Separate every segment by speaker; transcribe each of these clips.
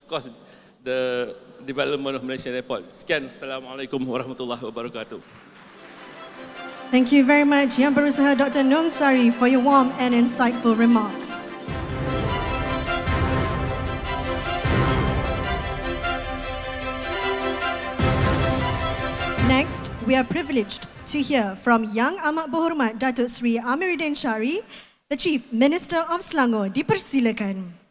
Speaker 1: of course, the development of Malaysian airport. Sekian, Assalamualaikum warahmatullahi wabarakatuh.
Speaker 2: Thank you very much, Yang Berusaha Dr. Nong Sari, for your warm and insightful remarks. Next, we are privileged to hear from Yang Amat Berhormat Datuk Seri Amirudin Shari, the Chief Minister of Selangor. Dipersilakan.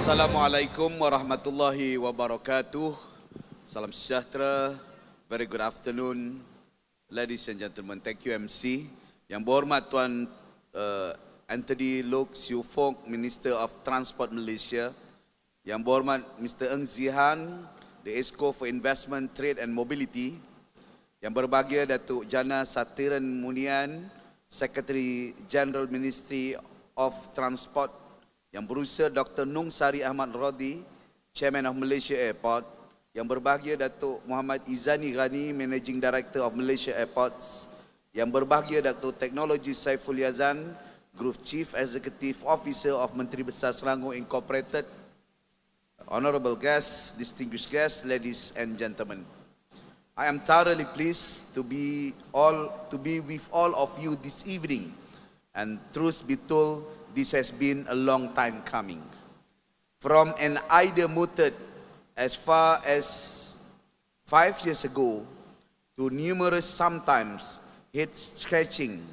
Speaker 3: Assalamualaikum warahmatullahi wabarakatuh. Salam sejahtera. Very good afternoon, ladies and gentlemen. Thank you, MC. Yang berhormat Tuan Menteri Loke, Siew, Fook, Minister of Transport Malaysia. Yang berhormat Mr. Eng Zihan, the ESCO for Investment, Trade and Mobility. Yang berbahagia Datuk Jana Satiran Munian, Secretary General Ministry of Transport. Yang berusaha Dr. Nong Sari Ahmad Rodi, Chairman of Malaysia Airport. Yang berbahagia Datuk Muhammad Izani Ghani, Managing Director of Malaysia Airports. Yang berbahagia Datuk Teknologi Saiful Yazan, Group Chief Executive Officer of Menteri Besar Selangor Incorporated. Honorable guests, distinguished guests, ladies and gentlemen. I am thoroughly pleased to be with all of you this evening. And truth be told, this has been a long time coming. From an idea mooted as far as 5 years ago to numerous sometimes head-scratching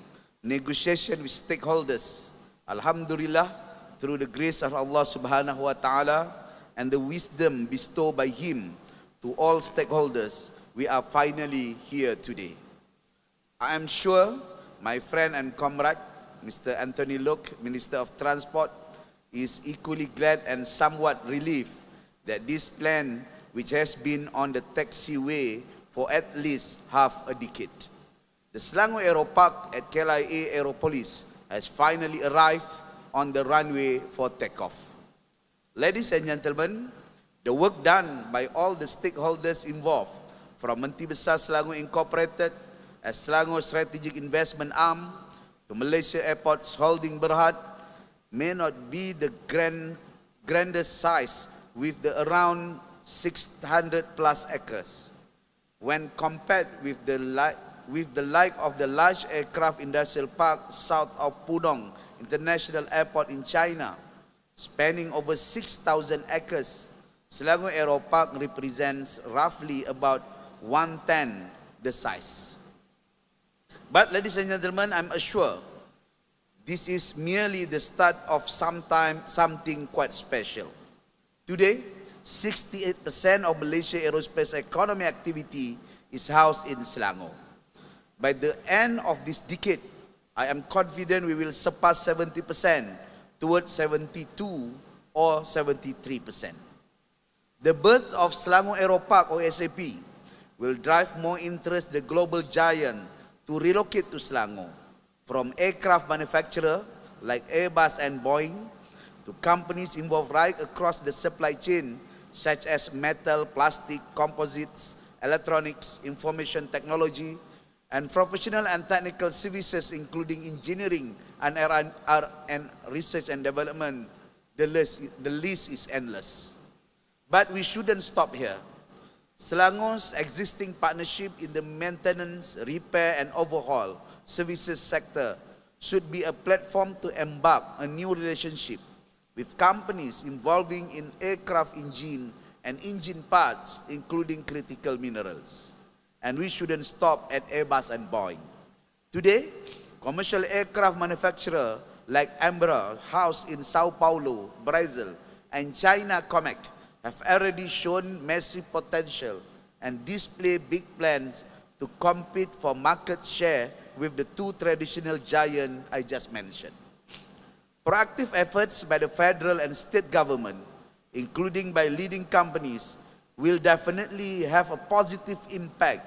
Speaker 3: negotiation with stakeholders, Alhamdulillah, through the grace of Allah Subhanahu wa Ta'ala and the wisdom bestowed by Him to all stakeholders, we are finally here today. I am sure my friend and comrade Mr. Anthony Loke, Minister of Transport, is equally glad and somewhat relieved that this plan, which has been on the taxiway for at least half a decade. The Selangor Aero Park at KLIA Aeropolis has finally arrived on the runway for takeoff. Ladies and gentlemen, the work done by all the stakeholders involved, from Menteri Besar Selangor Incorporated as Selangor Strategic Investment Arm, to Malaysia Airports Holding Berhad, may not be the grandest size with the around 600 plus acres. When compared with the like of the large aircraft industrial park south of Pudong International Airport in China, spanning over 6,000 acres, Selangor Aero Park represents roughly about 1/10 the size. But ladies and gentlemen, I'm assured this is merely the start of something quite special. Today, 68% of Malaysia aerospace economy activity is housed in Selangor. By the end of this decade, I am confident we will surpass 70% towards 72 or 73%. The birth of Selangor Aero Park or SAP will drive more interest the global giant to relocate to Selangor, from aircraft manufacturer like Airbus and Boeing to companies involved right across the supply chain such as metal, plastic, composites, electronics, information technology, and professional and technical services including engineering and research and development. The list is endless. But we shouldn't stop here. Selangor's existing partnership in the maintenance, repair and overhaul services sector should be a platform to embark a new relationship with companies involving in aircraft engine and engine parts, including critical minerals. And we shouldn't stop at Airbus and Boeing. Today, commercial aircraft manufacturer like Embraer, housed in Sao Paulo, Brazil, and China Comac have already shown massive potential and display big plans to compete for market share with the two traditional giants I just mentioned. Proactive efforts by the federal and state government, including by leading companies, will definitely have a positive impact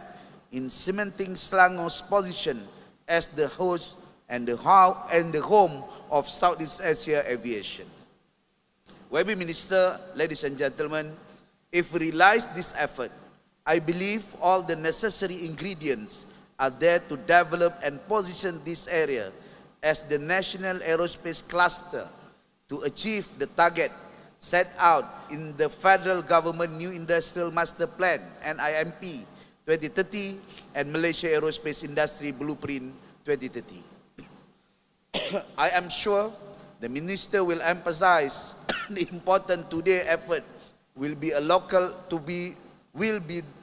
Speaker 3: in cementing Selangor's position as the host and the home of Southeast Asia aviation. Minister, ladies and gentlemen, If we realize this effort, I believe all the necessary ingredients are there to develop and position this area as the national aerospace cluster to achieve the target set out in the federal government New Industrial Master Plan (NIMP) 2030 and Malaysia Aerospace Industry Blueprint 2030. I am sure the Minister will emphasize the important today effort will be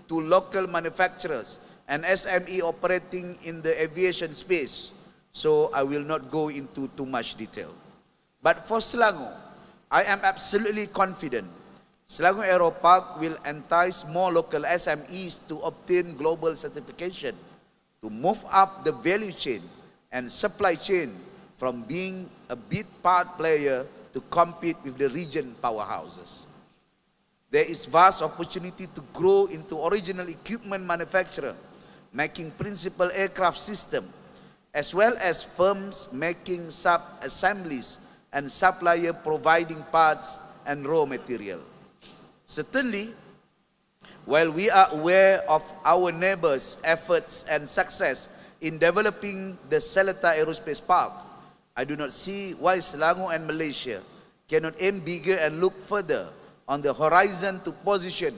Speaker 3: to local manufacturers and SME operating in the aviation space, so I will not go into too much detail. But for Selangor, I am absolutely confident Selangor Aero Park will entice more local SMEs to obtain global certification, to move up the value chain and supply chain from being a bit part player to compete with the region powerhouses. There is vast opportunity to grow into original equipment manufacturer, making principal aircraft system, as well as firms making sub-assemblies and supplier providing parts and raw material. Certainly, while we are aware of our neighbors' efforts and success in developing the Seletar Aerospace Park, I do not see why Selangor and Malaysia cannot aim bigger and look further on the horizon to position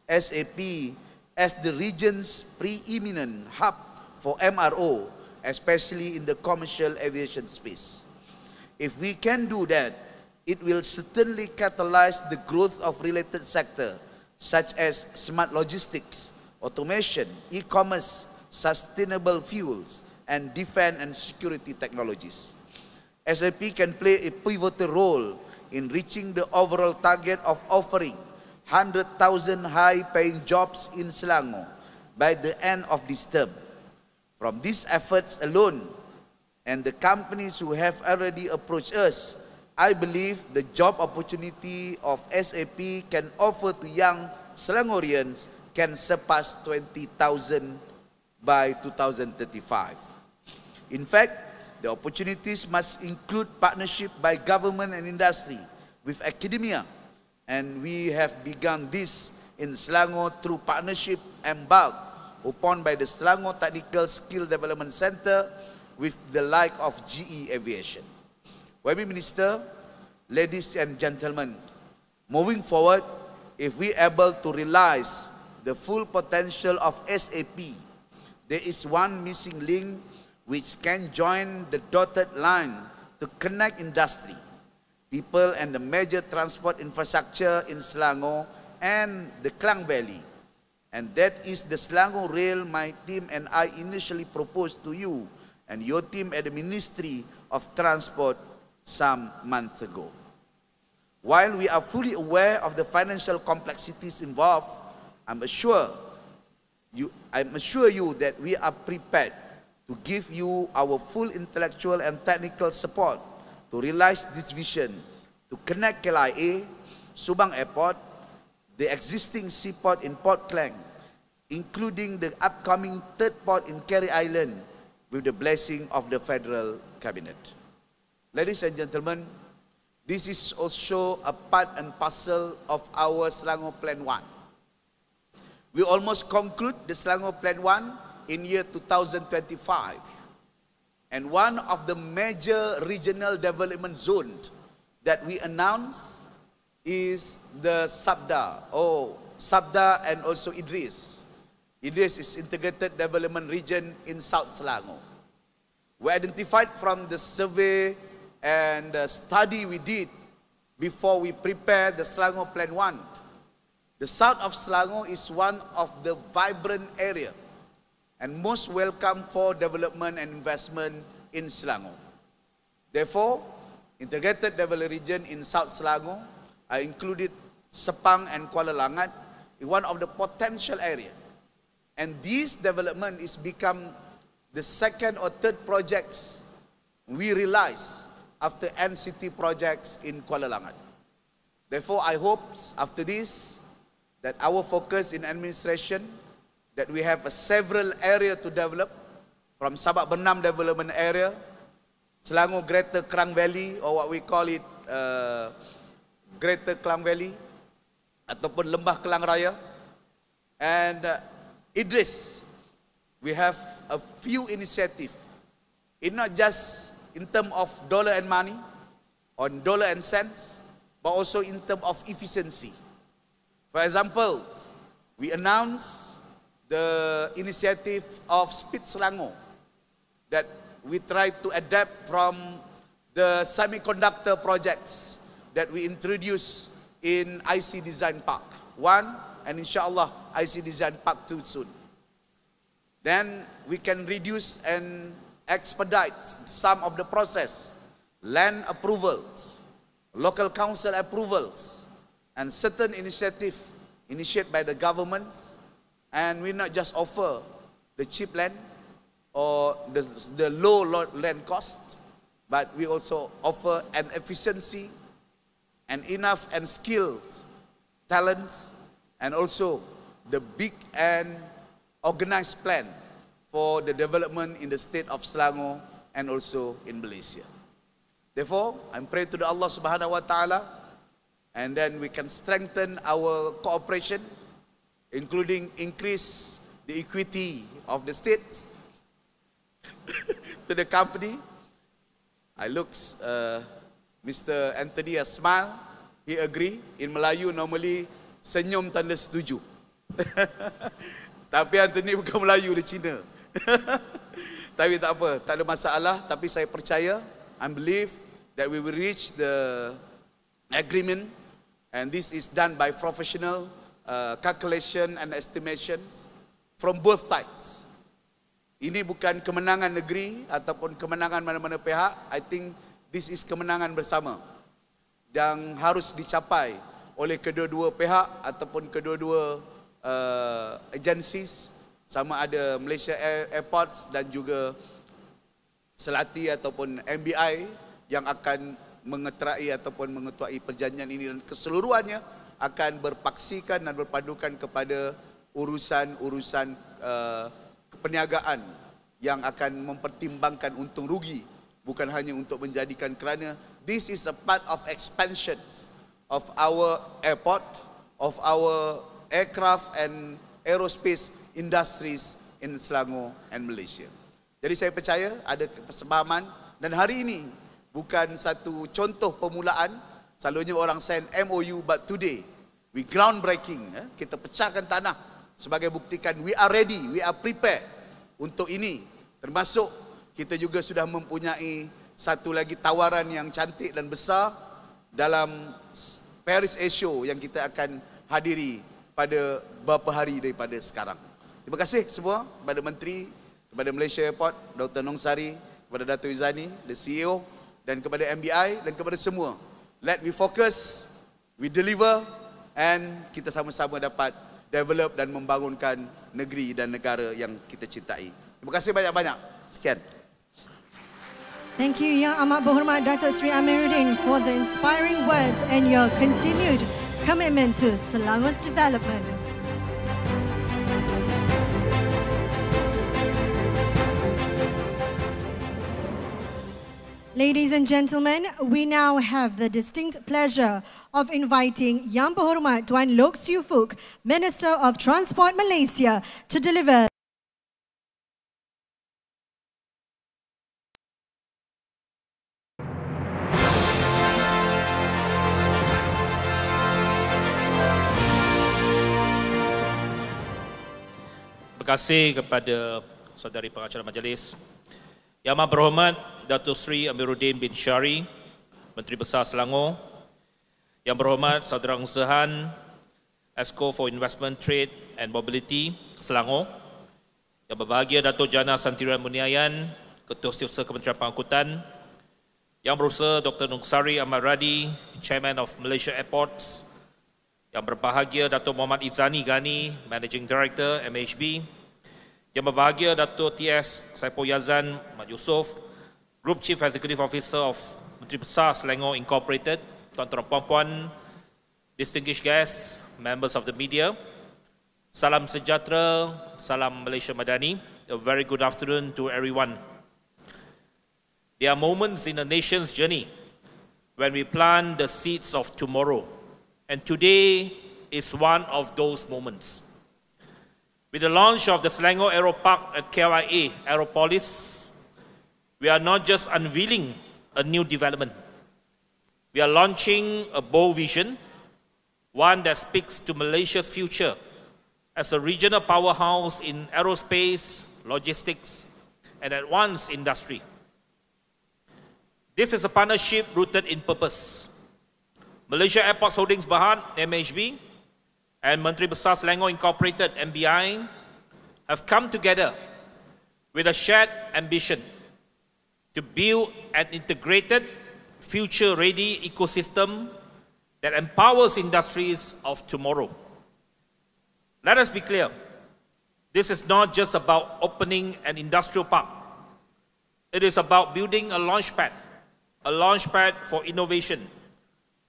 Speaker 3: SAP as the region's preeminent hub for MRO, especially in the commercial aviation space. If we can do that, it will certainly catalyze the growth of related sectors such as smart logistics, automation, e-commerce, sustainable fuels, and defense and security technologies. SAP can play a pivotal role in reaching the overall target of offering 100,000 high-paying jobs in Selangor by the end of this term. From these efforts alone, and the companies who have already approached us, I believe the job opportunity of SAP can offer to young Selangorians can surpass 20,000 by 2035. In fact, the opportunities must include partnership by government and industry with academia, and we have begun this in Selangor through partnership embarked upon by the Selangor Technical Skill Development Center with the like of GE Aviation. YB Minister, ladies and gentlemen, moving forward, if we are able to realize the full potential of SAP, there is one missing link which can join the dotted line to connect industry, people and the major transport infrastructure in Selangor and the Klang Valley. And that is the Selangor Rail my team and I initially proposed to you and your team at the Ministry of Transport some months ago. While we are fully aware of the financial complexities involved, I'm assure you that we are prepared to give you our full intellectual and technical support to realize this vision, to connect KLIA, Subang Airport, the existing seaport in Port Klang, including the upcoming third port in Carey Island, with the blessing of the Federal Cabinet. Ladies and gentlemen, this is also a part and parcel of our Selangor Plan 1. We almost conclude the Selangor Plan 1 in year 2025. And one of the major regional development zones that we announced is the Sabda and also Idris. Idris is Integrated Development Region in South Selangor. We identified from the survey and the study we did before we prepared the Selangor Plan 1. The south of Selangor is one of the vibrant area and most welcome for development and investment in Selangor. Therefore, Integrated Development Region in South Selangor, I included Sepang and Kuala Langat in one of the potential area. And this development is become the second or third projects we realize after NCT projects in Kuala Langat. Therefore, I hope after this that our focus in administration, that we have several areas to develop, from Sabak Bernam Development Area, Selangor Greater Klang Valley, or what we call it Greater Klang Valley, ataupun Lembah Kelang Raya. And Idris, we have a few initiative, not just in terms of dollar and money, or dollar and cents, but also in terms of efficiency. For example, we announced the initiative of Speed Selangor that we try to adapt from the semiconductor projects that we introduced in IC Design Park 1 and inshallah IC Design Park 2 soon. Then we can reduce and expedite some of the process, land approvals, local council approvals, and certain initiative initiated by the governments. And we not just offer the cheap land or the low land cost, but we also offer an efficiency and enough and skilled talents, and also the big and organized plan for the development in the state of Selangor and also in Malaysia. Therefore, I'm praying to the Allah Subhanahu Wa Taala, and then we can strengthen our cooperation, including increase the equity of the states to the company. I look, Mr. Anthony a smile, he agree. In Melayu normally senyum tanda setuju. Tapi Anthony bukan Melayu, dia Cina. Tapi tak apa, tak ada masalah. Tapi saya percaya, I believe that we will reach the agreement, and this is done by professional calculation and estimations from both sides. Ini bukan kemenangan negeri ataupun kemenangan mana-mana pihak. I think this is kemenangan bersama yang harus dicapai oleh kedua-dua pihak ataupun kedua-dua agencies, sama ada Malaysia Airports dan juga Selati ataupun MBI yang akan mengeterai ataupun mengetuai perjanjian ini, dan keseluruhannya akan berpaksikan dan berpadukan kepada urusan-urusan perniagaan yang akan mempertimbangkan untung rugi, bukan hanya untuk menjadikan, kerana this is a part of expansion of our airport, of our aircraft and aerospace industries in Selangor and Malaysia. Jadi saya percaya ada kesepahaman, dan hari ini bukan satu contoh permulaan. Selalunya orang sign MOU, but today we groundbreaking. Kita pecahkan tanah sebagai buktikan we are ready, we are prepared untuk ini. Termasuk kita juga sudah mempunyai satu lagi tawaran yang cantik dan besar dalam Paris Air Show yang kita akan hadiri pada beberapa hari daripada sekarang. Terima kasih semua kepada Menteri, kepada Malaysia Airport, Dr. Shari, kepada Datuk Izani, the CEO, dan kepada MBI, dan kepada semua. Let we focus, we deliver, and kita sama-sama dapat develop dan membangunkan negeri dan negara yang kita cintai. Terima kasih banyak-banyak. Sekian.
Speaker 2: Thank you, Yang Amat Berhormat Datuk Seri Amirudin, for the inspiring words and your continued commitment to Selangor's development. Ladies and gentlemen, we now have the distinct pleasure of inviting Yang Berhormat Tuan Loke Fook, Minister of Transport Malaysia, to deliver
Speaker 4: Terima kasih kepada saudari pengacara majlis. Yang Amat Berhormat Datuk Seri Amirudin bin Shari, Menteri Besar Selangor. Yang Berhormat Saudara Angsahan, Esko for Investment, Trade and Mobility Selangor. Yang berbahagia Datuk Jana Santiran Muniayan, Ketua Setiausaha Kementerian Pengangkutan. Yang berusaha Dr. Nungsari Ahmad Radi, Chairman of Malaysia Airports. Yang berbahagia Datuk Muhammad Izani Ghani, Managing Director MHB. Yang berbahagia Datuk TS Saipul Yazan Mat Yusof, Group Chief Executive Officer of Menteri Besar Selangor Incorporated, tuan-tuan puan-puan, distinguished guests, members of the media, salam sejahtera, salam Malaysia Madani, a very good afternoon to everyone. There are moments in a nation's journey when we plant the seeds of tomorrow, and today is one of those moments. With the launch of the Selangor Aero Park at KLIA Aeropolis, we are not just unveiling a new development. We are launching a bold vision, one that speaks to Malaysia's future as a regional powerhouse in aerospace, logistics, and advanced industry. This is a partnership rooted in purpose. Malaysia Airports Holdings Berhad, MHB, and Menteri Besar Selangor Incorporated, MBI, have come together with a shared ambition to build an integrated, future-ready ecosystem that empowers industries of tomorrow. Let us be clear, this is not just about opening an industrial park. It is about building a launchpad for innovation,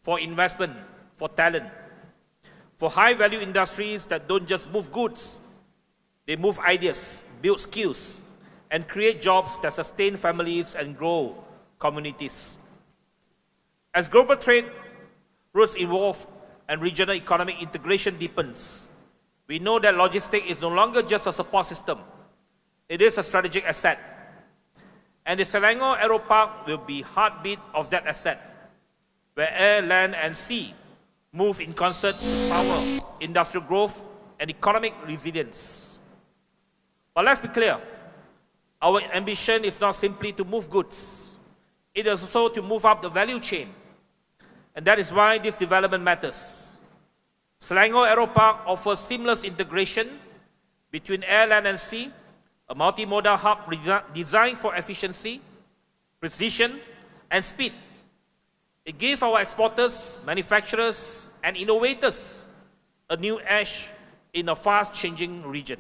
Speaker 4: for investment, for talent, for high-value industries that don't just move goods, they move ideas, build skills, and create jobs that sustain families and grow communities. As global trade routes evolve and regional economic integration deepens, we know that logistics is no longer just a support system. It is a strategic asset. And the Selangor Aero Park will be heartbeat of that asset, where air, land, and sea move in concert to power industrial growth and economic resilience. But let's be clear, our ambition is not simply to move goods. It is also to move up the value chain. And that is why this development matters. Selangor Aero Park offers seamless integration between air, land, and sea, a multimodal hub designed for efficiency, precision, and speed. It gives our exporters, manufacturers, and innovators a new edge in a fast-changing region.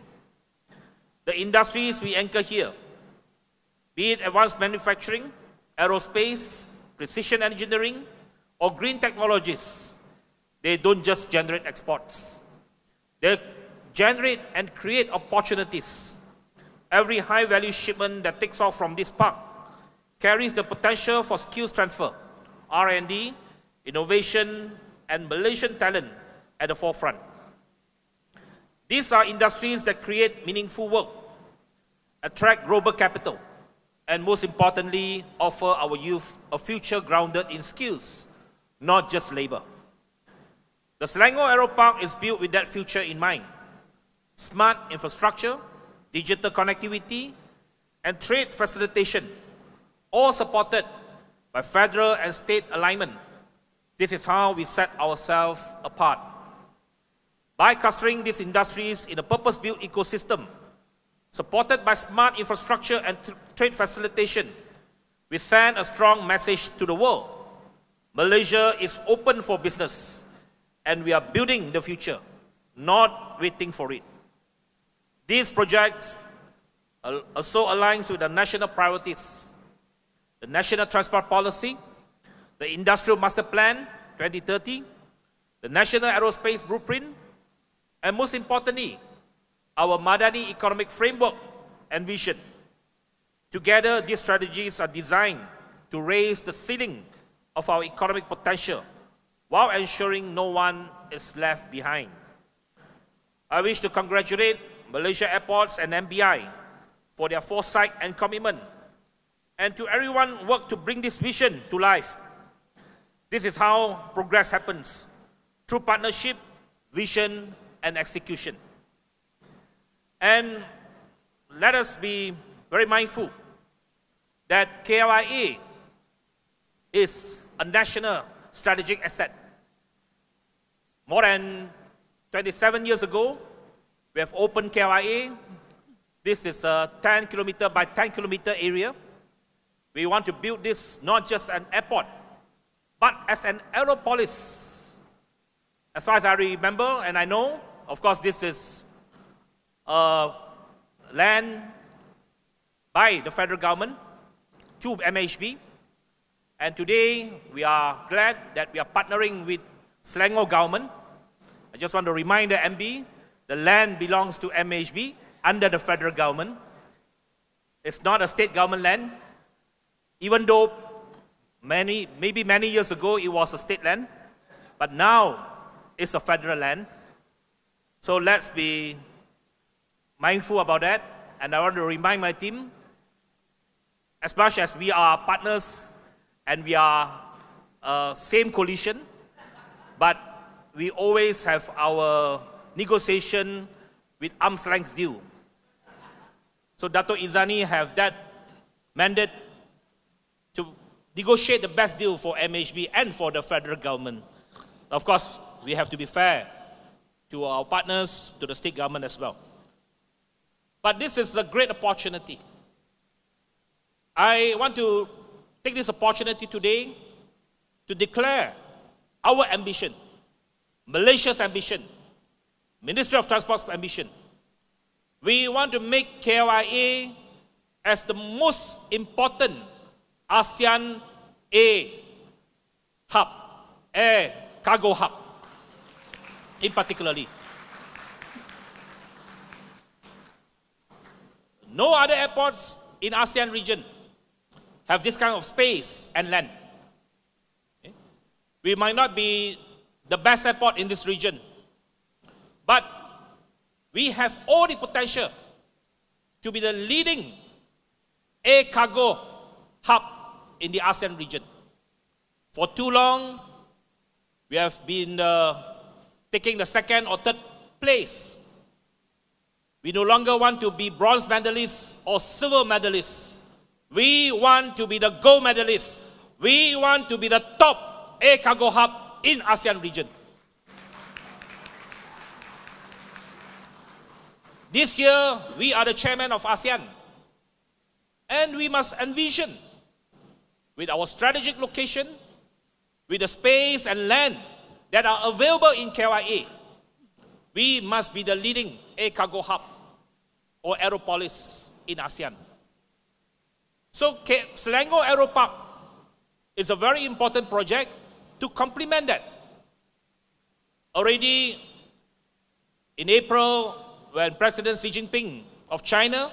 Speaker 4: The industries we anchor here, be it advanced manufacturing, aerospace, precision engineering, or green technologies, they don't just generate exports. They generate and create opportunities. Every high-value shipment that takes off from this park carries the potential for skills transfer, R&D, innovation, and Malaysian talent at the forefront. These are industries that create meaningful work, attract global capital, and most importantly, offer our youth a future grounded in skills, not just labor. The Selangor Aero Park is built with that future in mind. Smart infrastructure, digital connectivity, and trade facilitation, all supported by federal and state alignment. This is how we set ourselves apart. By clustering these industries in a purpose-built ecosystem, supported by smart infrastructure and trade facilitation, we send a strong message to the world. Malaysia is open for business, and we are building the future, not waiting for it. These projects also align with the national priorities, the National Transport Policy, the Industrial Master Plan 2030, the National Aerospace Blueprint, and most importantly, our Madani Economic Framework and Vision. Together, these strategies are designed to raise the ceiling of our economic potential while ensuring no one is left behind. I wish to congratulate Malaysia Airports and MBI for their foresight and commitment, and to everyone who worked to bring this vision to life. This is how progress happens, through partnership, vision, and execution. And let us be very mindful that KLIA is a national strategic asset. More than 27 years ago, we have opened KLIA. This is a 10 kilometer by 10 kilometer area. We want to build this not just an airport, but as an aeropolis. As far as I remember and I know, of course, this is land by the federal government to MHB. And today, we are glad that we are partnering with Selangor government. I just want to remind the MB, the land belongs to MHB under the federal government. It's not a state government land, even though maybe many years ago it was a state land, but now is a federal land. So let's be mindful about that. And I want to remind my team, as much as we are partners and we are same coalition, but we always have our negotiation with arm's length deal. So Datuk Izani have that mandate to negotiate the best deal for MHB and for the federal government. Of course, we have to be fair to our partners, to the state government as well. But this is a great opportunity. I want to take this opportunity today to declare our ambition, Malaysia's ambition, Ministry of Transport's ambition. We want to make KLIA as the most important ASEAN air cargo hub, in particularly. No other airports in ASEAN region have this kind of space and land. Okay? We might not be the best airport in this region, but we have all the potential to be the leading air cargo hub in the ASEAN region. For too long, we have been taking the second or third place. We no longer want to be bronze medalists or silver medalists. We want to be the gold medalists. We want to be the top air cargo hub in ASEAN region. This year, we are the chairman of ASEAN. And we must envision, with our strategic location, with the space and land that are available in KLIA, we must be the leading air cargo hub or aeropolis in ASEAN. So Selangor Aero Park is a very important project to complement that. Already in April, when President Xi Jinping of China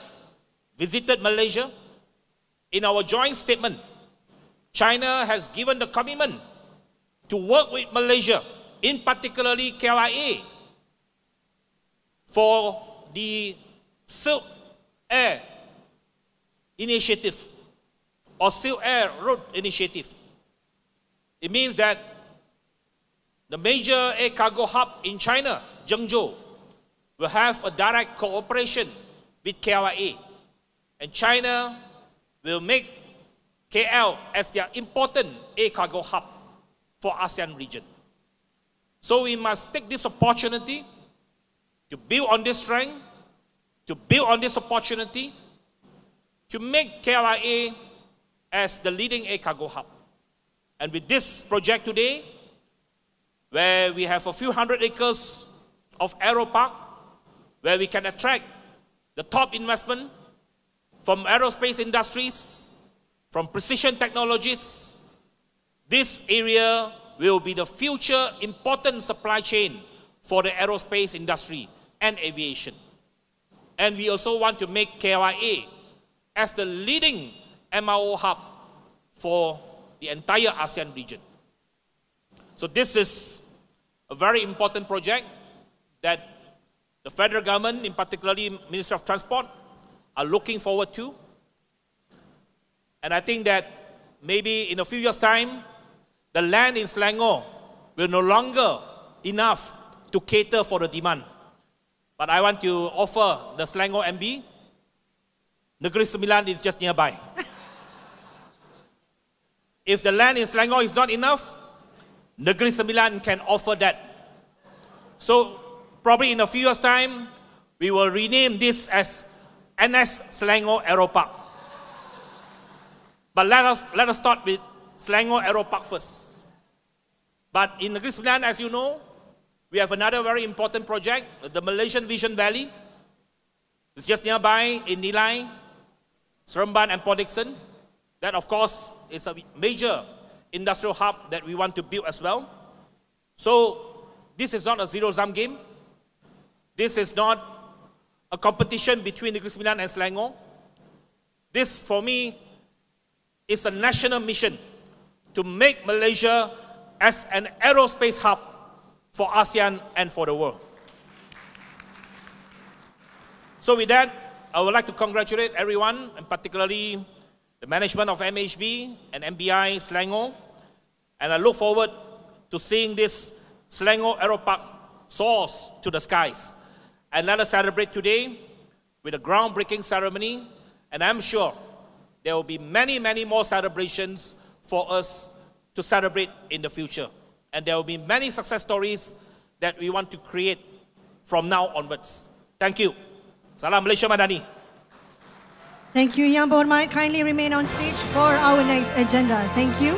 Speaker 4: visited Malaysia, in our joint statement, China has given the commitment to work with Malaysia, in particularly KLIA, for the Silk Air Initiative or Silk Air Road Initiative. It means that the major air cargo hub in China, Zhengzhou, will have a direct cooperation with KLIA, and China will make KL as their important air cargo hub for ASEAN region. So we must take this opportunity to build on this strength, to build on this opportunity, to make KLIA as the leading air cargo hub. And with this project today, where we have a few hundred acres of aero park, where we can attract the top investment from aerospace industries, from precision technologies, this area will be the future important supply chain for the aerospace industry and aviation. And we also want to make KLIA as the leading MRO hub for the entire ASEAN region. So this is a very important project that the federal government, in particularly Ministry of Transport, are looking forward to. And I think that maybe in a few years' time, the land in Selangor will no longer enough to cater for the demand. But I want to offer the Selangor MB, Negeri Sembilan is just nearby. If the land in Selangor is not enough, Negeri Sembilan can offer that. So probably in a few years' time, we will rename this as NS Selangor Aero Park. But let us start with Selangor Aero Park first. But in Negeri Sembilan, as you know, we have another very important project, the Malaysian Vision Valley. It's just nearby in Nilai, Seremban and Port Dickson. That, of course, is a major industrial hub that we want to build as well. So this is not a zero-sum game. This is not a competition between Negeri Sembilan and Selangor. This, for me, is a national mission to make Malaysia as an aerospace hub for ASEAN and for the world. So with that, I would like to congratulate everyone, and particularly the management of MHB and MBI Selangor, and I look forward to seeing this Selangor Aero Park soars to the skies. And let us celebrate today with a groundbreaking ceremony, and I'm sure there will be many, many more celebrations for us to celebrate in the future. And there will be many success stories that we want to create from now onwards. Thank you. Salam Malaysia Madani.
Speaker 2: Thank you, Yang Berhormat. Kindly remain on stage for our next agenda. Thank you.